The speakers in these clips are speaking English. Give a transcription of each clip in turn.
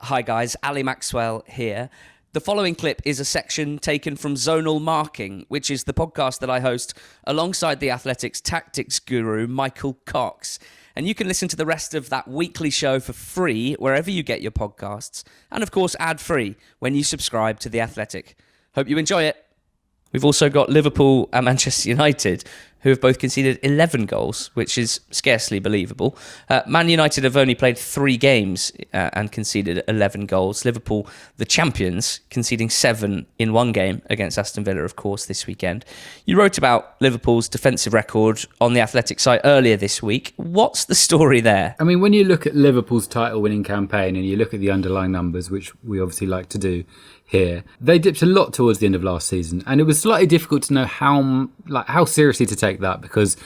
Hi guys, Ali Maxwell here. The following clip is a section taken from Zonal Marking, which is the podcast that I host alongside the Athletics tactics guru, Michael Cox. And you can listen to the rest of that weekly show for free wherever you get your podcasts. And of course, ad-free when you subscribe to The Athletic. Hope you enjoy it. We've also got Liverpool and Manchester United, who have both conceded 11 goals, which is scarcely believable. Man United have only played 3 games and conceded 11 goals. Liverpool, the champions, conceding 7 in 1 game against Aston Villa, of course, this weekend. You wrote about Liverpool's defensive record on the Athletic site earlier this week. What's the story there? I mean, when you look at Liverpool's title-winning campaign and you look at the underlying numbers, which we obviously like to do here, they dipped a lot towards the end of last season, and it was slightly difficult to know how seriously to take that, because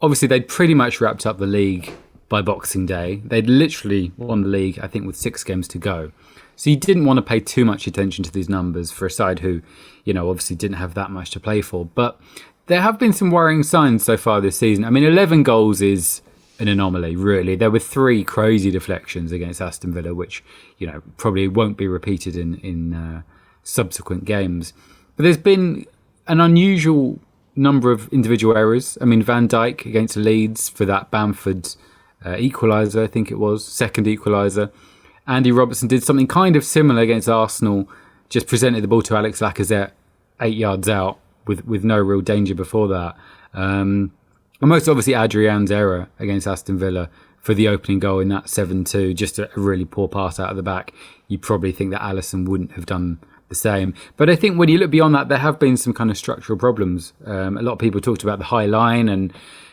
obviously they'd pretty much wrapped up the league by Boxing Day. They'd literally won the league, I think, with 6 games to go. So you didn't want to pay too much attention to these numbers for a side who, obviously didn't have that much to play for. But there have been some worrying signs so far this season. I mean, 11 goals is an anomaly, really. There were 3 crazy deflections against Aston Villa, which, probably won't be repeated in subsequent games. But there's been an unusual number of individual errors. I mean, Van Dijk against Leeds for that Bamford equaliser, I think it was, second equaliser. Andy Robertson did something kind of similar against Arsenal, just presented the ball to Alex Lacazette 8 yards out with no real danger before that. And most obviously Adrian's error against Aston Villa for the opening goal in that 7-2, just a really poor pass out of the back. You probably think that Alisson wouldn't have done the same. But I think when you look beyond that, there have been some kind of structural problems. A lot of people talked about the high line and,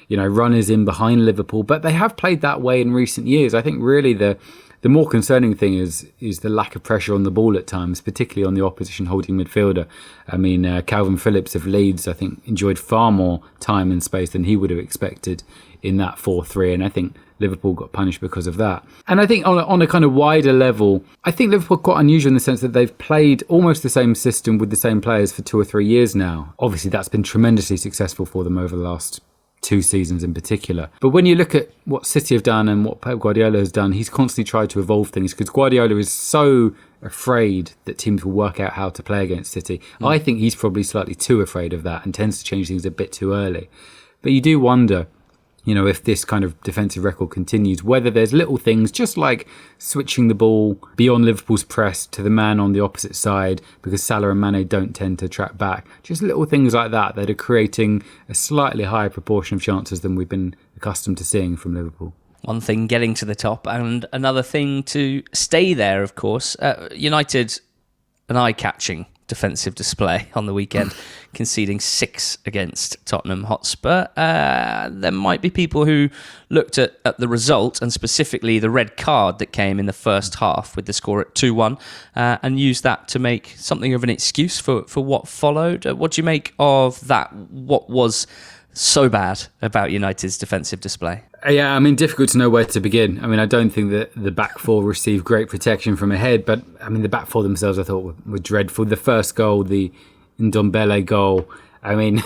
runners in behind Liverpool, but they have played that way in recent years. I think really the more concerning thing is the lack of pressure on the ball at times, particularly on the opposition holding midfielder. I mean, Calvin Phillips of Leeds, I think, enjoyed far more time and space than he would have expected in that 4-3, and I think Liverpool got punished because of that. And I think on a kind of wider level, I think Liverpool are quite unusual in the sense that they've played almost the same system with the same players for 2 or 3 years now. Obviously, that's been tremendously successful for them over the last 2 seasons in particular. But when you look at what City have done and what Pep Guardiola has done, he's constantly tried to evolve things, because Guardiola is so afraid that teams will work out how to play against City. I think he's probably slightly too afraid of that and tends to change things a bit too early. But you do wonder, if this kind of defensive record continues, whether there's little things, just like switching the ball beyond Liverpool's press to the man on the opposite side, because Salah and Mane don't tend to track back. Just little things like that are creating a slightly higher proportion of chances than we've been accustomed to seeing from Liverpool. One thing getting to the top, and another thing to stay there, of course. United, an eye-catching defensive display on the weekend, conceding 6 against Tottenham Hotspur. There might be people who looked at the result, and specifically the red card that came in the first half with the score at 2-1, and used that to make something of an excuse for what followed. What do you make of that? What was so bad about United's defensive display? Yeah, I mean, difficult to know where to begin. I mean, I don't think that the back four received great protection from ahead, but I mean, the back four themselves I thought were dreadful. The first goal, the Ndombele goal, I mean,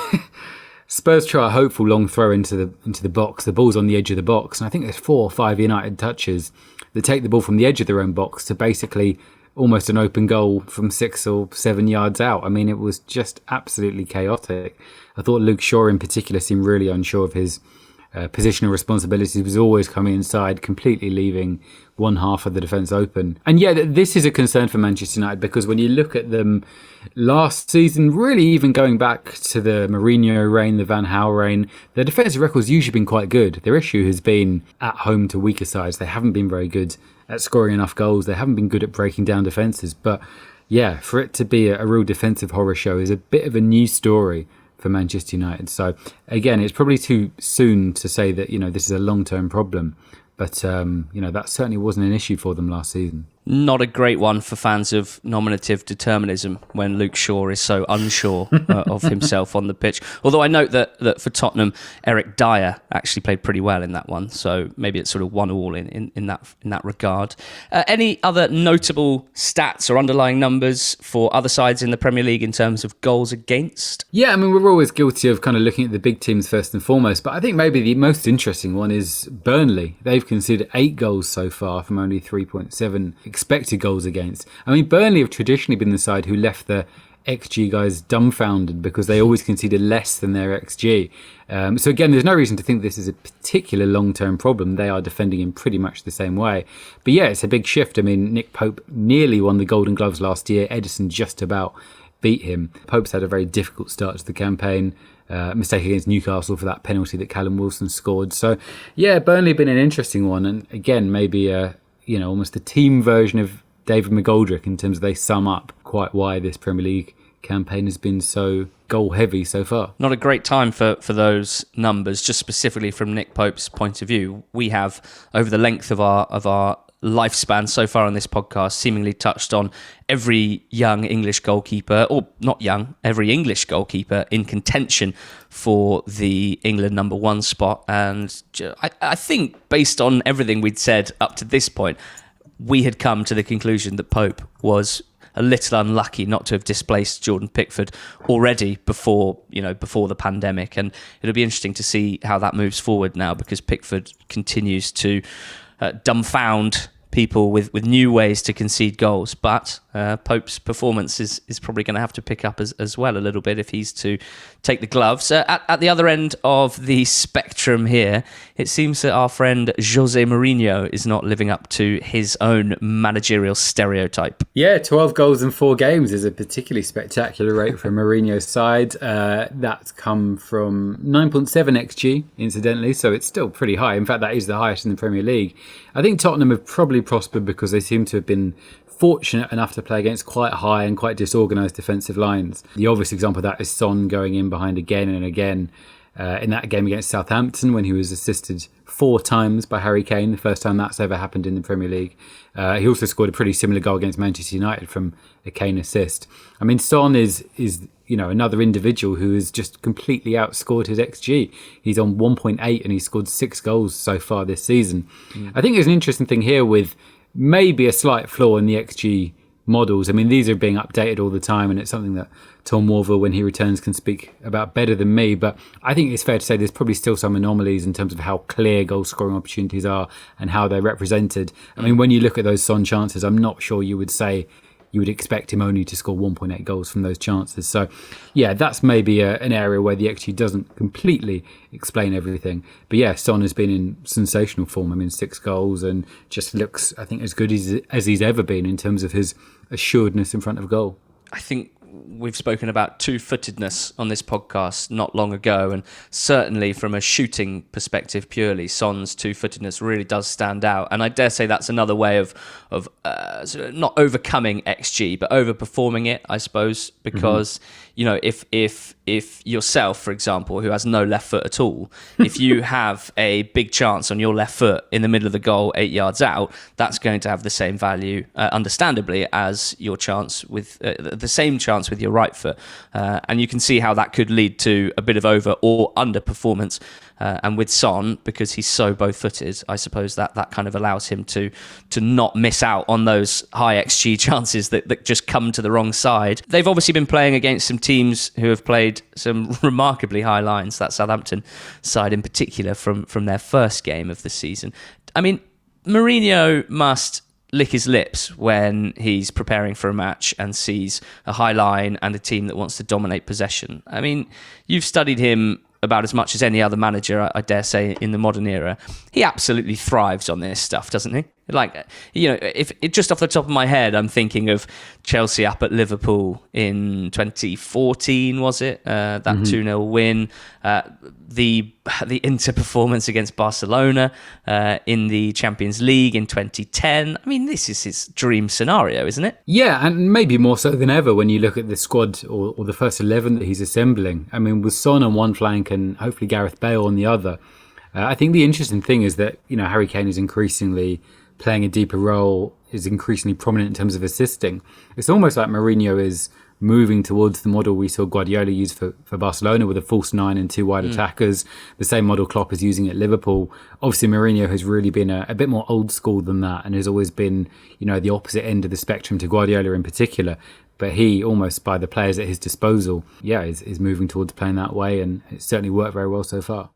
Spurs try a hopeful long throw into the box. The ball's on the edge of the box, and I think there's 4 or 5 United touches that take the ball from the edge of their own box to basically almost an open goal from 6 or 7 yards out. I mean, it was just absolutely chaotic. I thought Luke Shaw in particular seemed really unsure of his positional responsibilities. He was always coming inside, completely leaving one half of the defence open. And yeah, this is a concern for Manchester United, because when you look at them last season, really even going back to the Mourinho reign, the Van Gaal reign, their defensive record's usually been quite good. Their issue has been at home to weaker sides. They haven't been very good at scoring enough goals. They haven't been good at breaking down defences. But yeah, for it to be a real defensive horror show is a bit of a new story for Manchester United. So again, it's probably too soon to say that, this is a long-term problem. But, that certainly wasn't an issue for them last season. Not a great one for fans of nominative determinism when Luke Shaw is so unsure of himself on the pitch. Although I note that for Tottenham, Eric Dyer actually played pretty well in that one. So maybe it's sort of 1-1 in that regard. Any other notable stats or underlying numbers for other sides in the Premier League in terms of goals against? Yeah, I mean, we're always guilty of kind of looking at the big teams first and foremost. But I think maybe the most interesting one is Burnley. They've conceded 8 goals so far from only 3.7 expected goals against. I mean, Burnley have traditionally been the side who left the XG guys dumbfounded because they always conceded less than their XG. So again, there's no reason to think this is a particular long-term problem. They are defending in pretty much the same way. But yeah, it's a big shift. I mean, Nick Pope nearly won the Golden Gloves last year. Edison just about beat him. Pope's had a very difficult start to the campaign. Mistake against Newcastle for that penalty that Callum Wilson scored. So yeah, Burnley have been an interesting one. And again, maybe almost a team version of David McGoldrick in terms of they sum up quite why this Premier League campaign has been so goal heavy so far. Not a great time for those numbers, just specifically from Nick Pope's point of view. We have, over the length of our lifespan so far on this podcast, seemingly touched on every young English goalkeeper, or not young, every English goalkeeper in contention for the England number one spot. And I think based on everything we'd said up to this point, we had come to the conclusion that Pope was a little unlucky not to have displaced Jordan Pickford already before the pandemic. And it'll be interesting to see how that moves forward now, because Pickford continues to dumbfound people with new ways to concede goals. But Pope's performance is probably going to have to pick up as well a little bit if he's to take the gloves. At the other end of the spectrum here, it seems that our friend Jose Mourinho is not living up to his own managerial stereotype. Yeah, 12 goals in 4 games is a particularly spectacular rate for Mourinho's side. That's come from 9.7 XG, incidentally, so it's still pretty high. In fact, that is the highest in the Premier League. I think Tottenham have probably prospered because they seem to have been fortunate enough to play against quite high and quite disorganised defensive lines. The obvious example of that is Son going in behind again and again in that game against Southampton when he was assisted 4 times by Harry Kane, the first time that's ever happened in the Premier League. He also scored a pretty similar goal against Manchester United from a Kane assist. I mean, Son is another individual who has just completely outscored his XG. He's on 1.8 and he's scored 6 goals so far this season. I think there's an interesting thing here with maybe a slight flaw in the XG models. I mean, these are being updated all the time, and it's something that Tom Warville, when he returns, can speak about better than me. But I think it's fair to say there's probably still some anomalies in terms of how clear goal-scoring opportunities are and how they're represented. I mean, when you look at those Son chances, I'm not sure you would say you would expect him only to score 1.8 goals from those chances. So, yeah, that's maybe an area where the XG doesn't completely explain everything. But yeah, Son has been in sensational form. I mean, 6 goals and just looks, I think, as good as he's ever been in terms of his assuredness in front of goal. I think we've spoken about two-footedness on this podcast not long ago, and certainly from a shooting perspective purely, Son's two-footedness really does stand out. And I dare say that's another way of sort of not overcoming XG, but overperforming it, I suppose, because if yourself, for example, who has no left foot at all, if you have a big chance on your left foot in the middle of the goal 8 yards out, that's going to have the same value, understandably, as your chance with the same chance with your right foot. And you can see how that could lead to a bit of over or underperformance. And with Son, because he's so both-footed, I suppose that kind of allows him to not miss out on those high XG chances that just come to the wrong side. They've obviously been playing against some teams who have played some remarkably high lines, that Southampton side in particular, from their first game of the season. I mean, Mourinho must lick his lips when he's preparing for a match and sees a high line and a team that wants to dominate possession. I mean, you've studied him about as much as any other manager, I dare say, in the modern era. He absolutely thrives on this stuff, doesn't he? Like, if just off the top of my head, I'm thinking of Chelsea up at Liverpool in 2014, was it? That 2-0 win. The Inter performance against Barcelona in the Champions League in 2010. I mean, this is his dream scenario, isn't it? Yeah, and maybe more so than ever when you look at the squad or the first 11 that he's assembling. I mean, with Son on one flank and hopefully Gareth Bale on the other. I think the interesting thing is that, Harry Kane is increasingly playing a deeper role, is increasingly prominent in terms of assisting. It's almost like Mourinho is moving towards the model we saw Guardiola use for Barcelona with a false 9 and 2 wide attackers. The same model Klopp is using at Liverpool. Obviously, Mourinho has really been a bit more old school than that and has always been, the opposite end of the spectrum to Guardiola in particular. But he, almost by the players at his disposal, is moving towards playing that way, and it's certainly worked very well so far.